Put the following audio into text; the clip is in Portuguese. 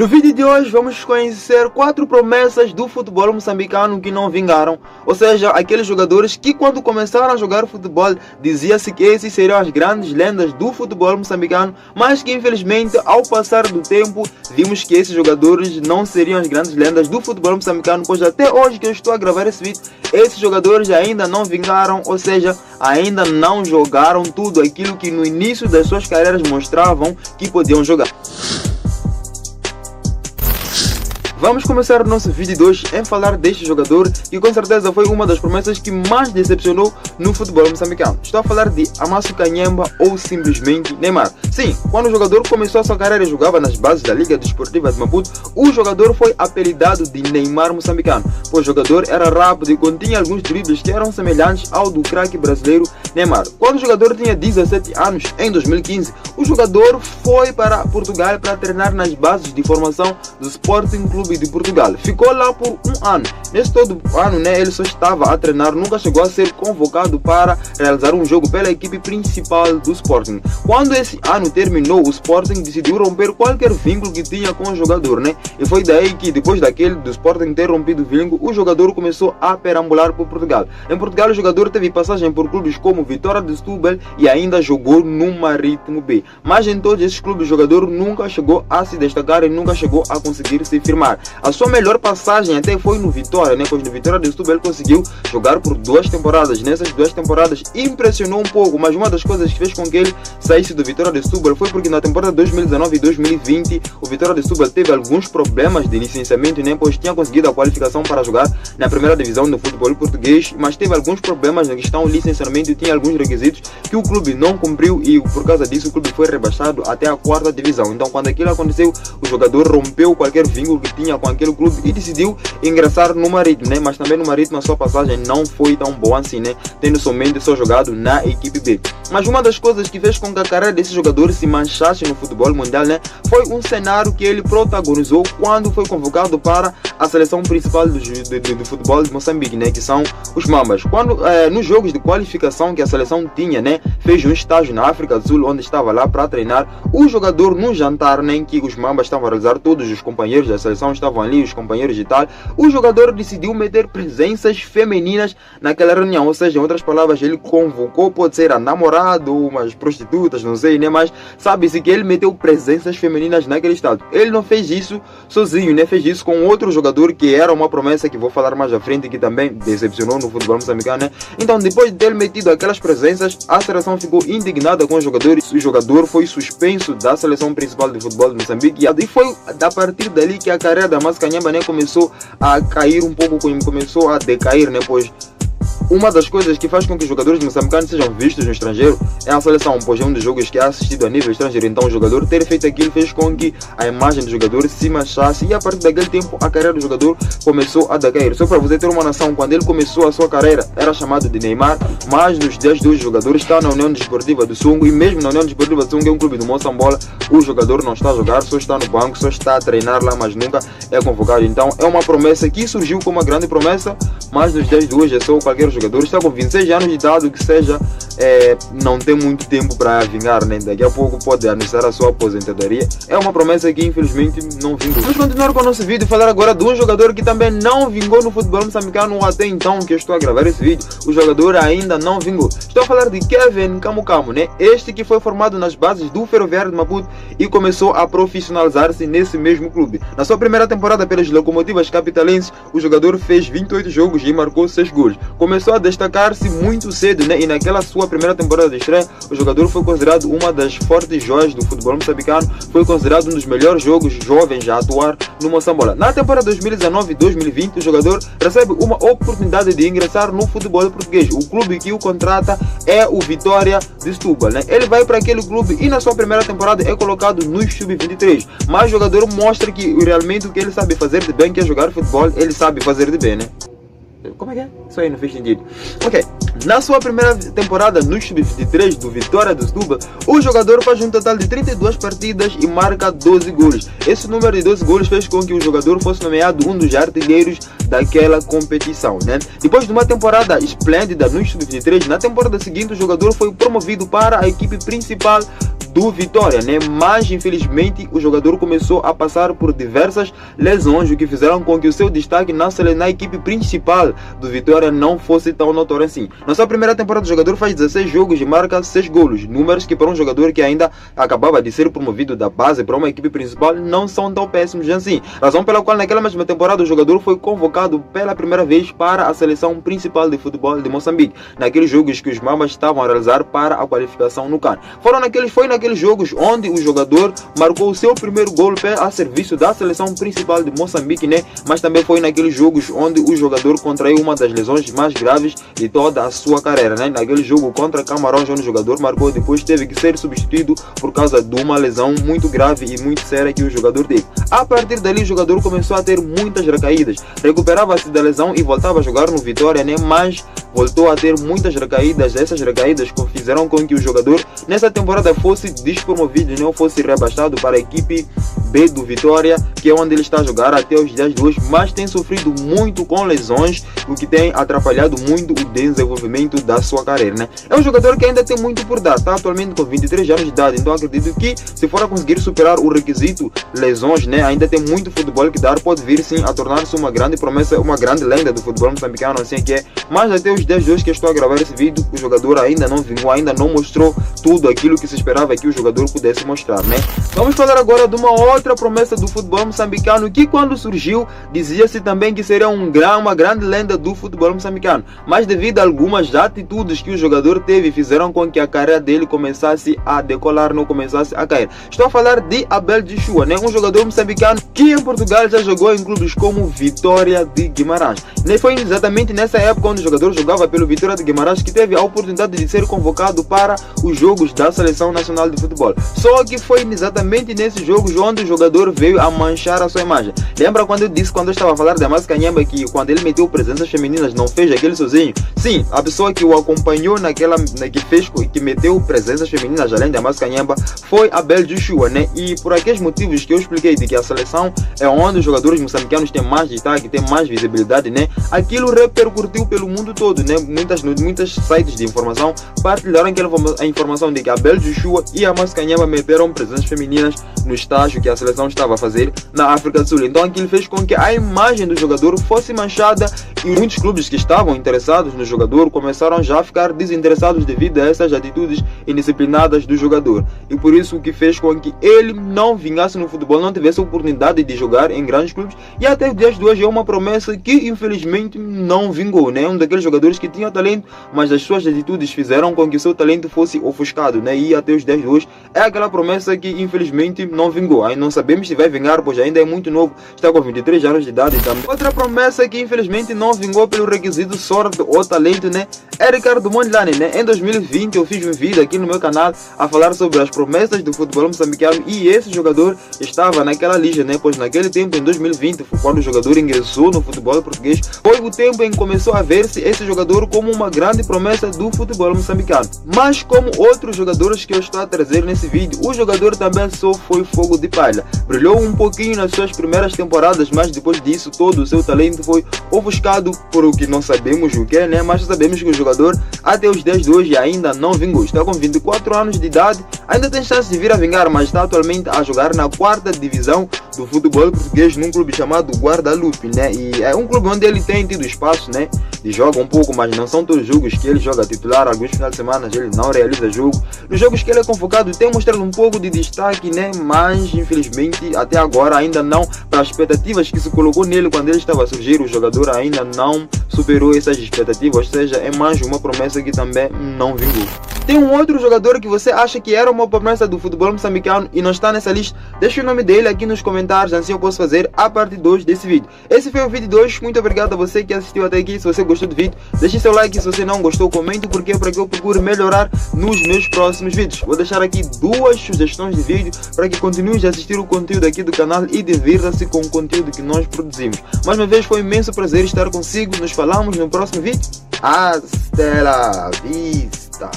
No vídeo de hoje vamos conhecer 4 promessas do futebol moçambicano que não vingaram, ou seja, aqueles jogadores que quando começaram a jogar futebol dizia-se que esses seriam as grandes lendas do futebol moçambicano, mas que infelizmente ao passar do tempo vimos que esses jogadores não seriam as grandes lendas do futebol moçambicano, pois até hoje que eu estou a gravar esse vídeo, esses jogadores ainda não vingaram, ou seja, ainda não jogaram tudo aquilo que no início das suas carreiras mostravam que podiam jogar. Vamos começar o nosso vídeo de hoje em falar deste jogador que com certeza foi uma das promessas que mais decepcionou no futebol moçambicano. Estou a falar de Amasu Kanyemba ou simplesmente Neymar. Sim, quando o jogador começou a sua carreira e jogava nas bases da Liga Desportiva de Maputo, o jogador foi apelidado de Neymar moçambicano, pois o jogador era rápido e continha alguns dribles que eram semelhantes ao do craque brasileiro Neymar. Quando o jogador tinha 17 anos, em 2015, o jogador foi para Portugal para treinar nas bases de formação do Sporting Clube de Portugal. Ficou lá por um ano. Nesse todo ano, ele só estava a treinar, nunca chegou a ser convocado para realizar um jogo pela equipe principal do Sporting. Quando esse ano terminou, o Sporting decidiu romper qualquer vínculo que tinha com o jogador, E foi daí que, depois do Sporting ter rompido o vínculo, o jogador começou a perambular por Portugal. Em Portugal, o jogador teve passagem por clubes como Vitória de Setúbal e ainda jogou no Marítimo B. Mas em todos esses clubes, o jogador nunca chegou a se destacar e nunca chegou a conseguir se firmar. A sua melhor passagem até foi no Vitória, pois no Vitória de Setúbal ele conseguiu jogar por 2 temporadas. Nessas 2 temporadas impressionou um pouco, mas uma das coisas que fez com que ele saísse do Vitória de Setúbal foi porque na temporada 2019 e 2020 o Vitória de Setúbal teve alguns problemas de licenciamento, pois tinha conseguido a qualificação para jogar na primeira divisão do futebol português, mas teve alguns problemas na questão do licenciamento e tinha alguns requisitos que o clube não cumpriu e por causa disso o clube foi rebaixado até a 4ª divisão. Então quando aquilo aconteceu, o jogador rompeu qualquer vínculo que tinha com aquele clube e decidiu ingressar no Marítimo, mas também no Marítimo a sua passagem não foi tão boa assim, tendo somente só jogado na equipe B. Mas uma das coisas que fez com que a carreira desse jogador se manchasse no futebol mundial, foi um cenário que ele protagonizou quando foi convocado para a seleção principal do futebol de Moçambique, que são os Mambas. Quando nos jogos de qualificação que a seleção tinha, fez um estágio na África do Sul, onde estava lá para treinar, o jogador no jantar, em que os Mambas estavam a realizar, todos os companheiros da seleção estavam ali, os companheiros e tal, o jogador decidiu meter presenças femininas naquela reunião, ou seja, em outras palavras, ele convocou, pode ser a namorada ou umas prostitutas, não sei, mas sabe-se que ele meteu presenças femininas naquele estado. Ele não fez isso sozinho, fez isso com outro jogador que era uma promessa que vou falar mais à frente, que também decepcionou no futebol moçambicano, Então, depois de ter metido aquelas presenças, a seleção ficou indignada com os jogadores, o jogador foi suspenso da seleção principal de futebol de Moçambique e foi a partir dali que a carreira da Amasu Kanyemba começou a cair um pouco, começou a decair, pois uma das coisas que faz com que os jogadores moçambicanos sejam vistos no estrangeiro é a seleção, pois é um dos jogos que é assistido a nível estrangeiro. Então o jogador ter feito aquilo fez com que a imagem do jogador se manchasse e a partir daquele tempo a carreira do jogador começou a decair. Só para você ter uma noção, quando ele começou a sua carreira era chamado de Neymar, mas nos dias de hoje o jogador está na União Desportiva do Sungo e mesmo na União Desportiva do Sungo, é um clube do Moçambola, o jogador não está a jogar, só está no banco, só está a treinar lá, mas nunca é convocado. Então é uma promessa que surgiu como uma grande promessa, mas nos dias de hoje é só qualquer jogador está com 26 anos de idade, o que seja, não tem muito tempo para vingar, Daqui a pouco pode anunciar a sua aposentadoria. É uma promessa que infelizmente não vingou. Vamos continuar com o nosso vídeo e falar agora de um jogador que também não vingou no futebol moçambicano até então que eu estou a gravar esse vídeo. O jogador ainda não vingou. Estou a falar de Kevin Kamukamo, Este que foi formado nas bases do Ferroviário de Maputo e começou a profissionalizar-se nesse mesmo clube. Na sua primeira temporada pelas Locomotivas Capitalenses, o jogador fez 28 jogos e marcou 6 gols. Começou a destacar-se muito cedo, e naquela sua primeira temporada de estreia, o jogador foi considerado uma das fortes joias do futebol moçambicano, foi considerado um dos melhores jogos jovens a atuar no Moçambola. Na temporada 2019 e 2020, o jogador recebe uma oportunidade de ingressar no futebol português. O clube que o contrata é o Vitória de Setúbal, Ele vai para aquele clube e na sua primeira temporada é colocado no Sub-23, mas o jogador mostra que realmente o que ele sabe fazer de bem, que é jogar futebol, ele sabe fazer de bem, Como é que é? Isso aí não fez sentido. Ok. Na sua primeira temporada no Sub-23 do Vitória de Setúbal, o jogador faz um total de 32 partidas e marca 12 gols. Esse número de 12 gols fez com que o jogador fosse nomeado um dos artilheiros daquela competição, Depois de uma temporada esplêndida no Sub-23, na temporada seguinte o jogador foi promovido para a equipe principal do Vitória, né? Mas infelizmente o jogador começou a passar por diversas lesões, o que fizeram com que o seu destaque na equipe principal do Vitória não fosse tão notório assim. Na sua primeira temporada, o jogador faz 16 jogos e marca 6 golos, números que para um jogador que ainda acabava de ser promovido da base para uma equipe principal não são tão péssimos assim. Razão pela qual naquela mesma temporada o jogador foi convocado pela primeira vez para a seleção principal de futebol de Moçambique, naqueles jogos que os Mambas estavam a realizar para a qualificação no CAN. Foi naqueles jogos onde o jogador marcou o seu primeiro gol a serviço da seleção principal de Moçambique, né? Mas também foi naqueles jogos onde o jogador contraiu uma das lesões mais graves de toda a sua carreira, né? Naquele jogo contra Camarões, onde o jogador marcou, depois teve que ser substituído por causa de uma lesão muito grave e muito séria que o jogador teve. A partir dali o jogador começou a ter muitas recaídas, recuperava-se da lesão e voltava a jogar no Vitória, né? Mas voltou a ter muitas recaídas. Essas recaídas fizeram com que o jogador nessa temporada fosse despromovido, não fosse rebaixado para a equipe B do Vitória, que é onde ele está a jogar até os dias de hoje, mas tem sofrido muito com lesões, o que tem atrapalhado muito o desenvolvimento da sua carreira, né? É um jogador que ainda tem muito por dar, está atualmente com 23 anos de idade, então acredito que se for a conseguir superar o requisito lesões, né, ainda tem muito futebol que dar, pode vir sim a tornar-se uma grande promessa, uma grande lenda do futebol moçambicano, assim que é. Mas até os dias de hoje que estou a gravar esse vídeo, o jogador ainda não vingou, ainda não mostrou tudo aquilo que se esperava que o jogador pudesse mostrar, né? Vamos falar agora de uma outra promessa do futebol moçambicano que quando surgiu dizia-se também que seria uma grande lenda do futebol moçambicano, mas devido a algumas atitudes que o jogador teve fizeram com que a carreira dele começasse a decolar, não começasse a cair. Estou a falar de Abel Joshua, né? Um jogador moçambicano que em Portugal já jogou em clubes como Vitória de Guimarães. Foi exatamente nessa época onde o jogador jogava pelo Vitória de Guimarães que teve a oportunidade de ser convocado para os jogos da Seleção Nacional de Futebol. Só que foi exatamente nesses jogos onde o jogador veio a manchar a sua imagem. Lembra quando eu estava a falar da Amasu Kanyemba que quando ele meteu presenças femininas não fez aquele sozinho? Sim, a pessoa que o acompanhou que meteu presenças femininas além da Amasu Kanyemba foi Abel Joshua, né? E por aqueles motivos que eu expliquei de que a seleção é onde os jogadores moçambicanos têm mais destaque, têm mais visibilidade, né? Aquilo repercutiu pelo mundo todo, né? Muitos sites de informação partilharam a informação de que Abel Joshua e a Amasu Kanyemba meteram presenças femininas no estágio que a seleção estava a fazer na África do Sul. Então aquilo fez com que a imagem do jogador fosse manchada e muitos clubes que estavam interessados no jogador começaram já a ficar desinteressados devido a essas atitudes indisciplinadas do jogador. E por isso o que fez com que ele não vingasse no futebol, não tivesse a oportunidade de jogar em grandes clubes e até os dias de hoje é uma promessa que infelizmente não vingou, né? Um daqueles jogadores que tinha talento, mas as suas atitudes fizeram com que o seu talento fosse ofuscado, né? E até os dias de hoje é aquela promessa que infelizmente não vingou. Aí não sabemos se vai vingar, pois ainda é muito novo, está com 23 anos de idade também. Outra promessa que infelizmente não vingou pelo requisito sorte ou talento, né? É Ricardo Mondlane, né? Em 2020 eu fiz um vídeo aqui no meu canal a falar sobre as promessas do futebol moçambicano e esse jogador estava naquela lista, né? Pois naquele tempo, em 2020, foi quando o jogador ingressou no futebol português, foi o tempo em que começou a ver-se esse jogador como uma grande promessa do futebol moçambicano. Mas como outros jogadores que eu estou a trazer nesse vídeo, o jogador também só foi fogo de palha. Brilhou um pouquinho nas suas primeiras temporadas, mas depois disso todo o seu talento foi ofuscado por o que não sabemos o que é, né? Mas sabemos que o jogador até os 10 de hoje ainda não vingou. Está com 24 anos de idade, ainda tem chance de vir a vingar, mas está atualmente a jogar na 4ª divisão do futebol português num clube chamado Guadalupe, né? E é um clube onde ele tem tido espaço, né? E joga um pouco, mas não são todos os jogos que ele joga titular. Alguns finais de semana ele não realiza jogo. Nos jogos que ele é convocado tem mostrado um pouco de destaque, né? Mas infelizmente até agora ainda não, para as expectativas que se colocou nele quando ele estava a surgir, o jogador ainda não superou essas expectativas, ou seja, é mais uma promessa que também não vingou. Tem um outro jogador que você acha que era uma promessa do futebol moçambicano e não está nessa lista? Deixa o nome dele aqui nos comentários, assim eu posso fazer a parte 2 desse vídeo. Esse foi o vídeo 2, muito obrigado a você que assistiu até aqui. Se você gostou do vídeo, deixe seu like. Se você não gostou, comente porque para que eu procure melhorar nos meus próximos vídeos. Vou deixar aqui 2 sugestões de vídeo para que continue a assistir o conteúdo aqui do canal e divirta-se com o conteúdo que nós produzimos. Mais uma vez foi um imenso prazer estar consigo. Nos falamos no próximo vídeo. Hasta la vista.